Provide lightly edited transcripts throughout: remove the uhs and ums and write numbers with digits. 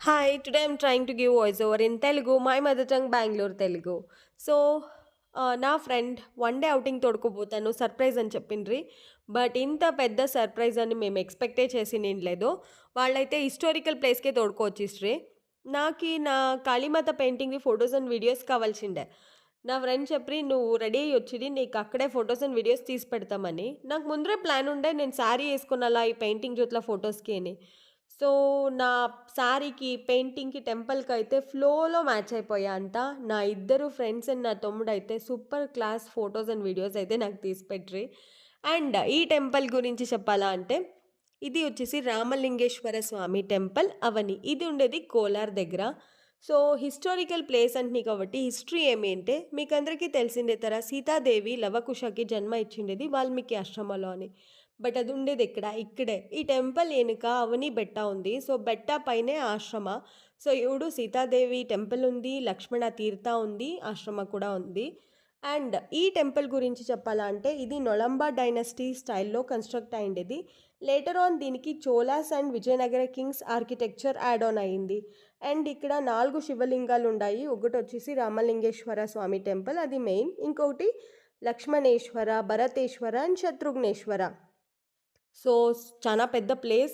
Hi, today I'm trying to give voiceover in Telugu, my mother tongue Bangalore Telugu. So, నా friend one day outing తోడుకోబోతాను surprise అని చెప్పిండ్రి. But ఇంత పెద్ద surprise అని మేము ఎక్స్‌పెక్టే చేసినేం లేదు. వాళ్ళైతే హిస్టారికల్ ప్లేస్‌కే తోడుకోవచ్చిర్రి. నా కాళీమాత పెయింటింగ్‌వి ఫోటోస్ అండ్ వీడియోస్ కావాల్సిండే. నా ఫ్రెండ్ చెప్పి "నువ్వు రెడీ అయ్యొచ్చిరి నీకక్కడే ఫోటోస్ అండ్ వీడియోస్ తీసి పెడతామని." నాకు ముందరే ప్లాన్ ఉండే నేను శారీ యేసుకొనాల ఈ పెయింటింగ్ జూట్ల ఫోటోస్‌కి అని. సో, నా శారీకి, పెయింటింగ్‌కి, టెంపుల్‌కయితే ఫ్లోలో మ్యాచ్ అయిపోయా అంతా. నా ఇద్దరు ఫ్రెండ్స్ అండ్ నా తమ్ముడయితే super class photos and videos అయితే నాకు తీసి పెట్రి. అండ్ ఈ టెంపుల్ గురించి చెప్పాలా అంటే, ఇది వచ్చేసి రామలింగేశ్వర స్వామి టెంపుల్ అవని. ఇది ఉండేది కోలార్ దగ్గర. సో, హిస్టారికల్ ప్లేస్ అంటుని కాబట్టి హిస్టరీ ఏమి అంటే మీకందరికీ తెలిసిందే సీతాదేవి లవకుశకి జన్మ ఇచ్చిండేది వాల్మీకి ఆశ్రమంలో అని. బట్ అది ఉండేదెక్కడ? ఇక్కడే. ఈ టెంపుల్ ఎనక అవని బెట్ట ఉంది. సో, బెట్ట పైనే ఆశ్రమ. సో, ఇప్పుడు సీతాదేవి టెంపుల్ ఉంది, లక్ష్మణ తీర్థ ఉంది, ఆశ్రమ కూడా ఉంది. అండ్ ఈ టెంపుల్ గురించి చెప్పాలా అంటే ఇది నొళంబ డైనస్టీ స్టైల్‌లో కన్‌స్ట్రక్ట్ అయిండేది. లేటర్ ఆన్ దీనికి Cholas and Vijayanagara Kings architecture add on అయింది. అండ్ ఇక్కడ 4 శివలింగాలుండాయి. ఒకటొచ్చేసి రామలింగేశ్వర స్వామి టెంపుల్ అది మెయిన్. ఇంకొకటి లక్ష్మణేశ్వర, భరతేశ్వర అండ్ శత్రుఘ్నేశ్వర. సో, చాలా పెద్ద ప్లేస్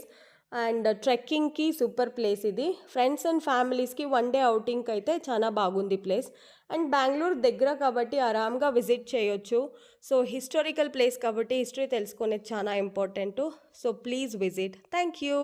అండ్ ట్రెక్కింగ్‌కి సూపర్ ప్లేస్ ఇది. ఫ్రెండ్స్ అండ్ ఫ్యామిలీస్‌కి వన్ డే ఔటింగ్‌కయితే చాలా బాగుంది ప్లేస్. అండ్ బెంగుళూరు దగ్గర కాబట్టి ఆరాంగా విజిట్ చేయొచ్చు. సో, హిస్టారికల్ ప్లేస్ కాబట్టి హిస్టరీ తెలుసుకునేది చాలా important. So, please visit. Thank you.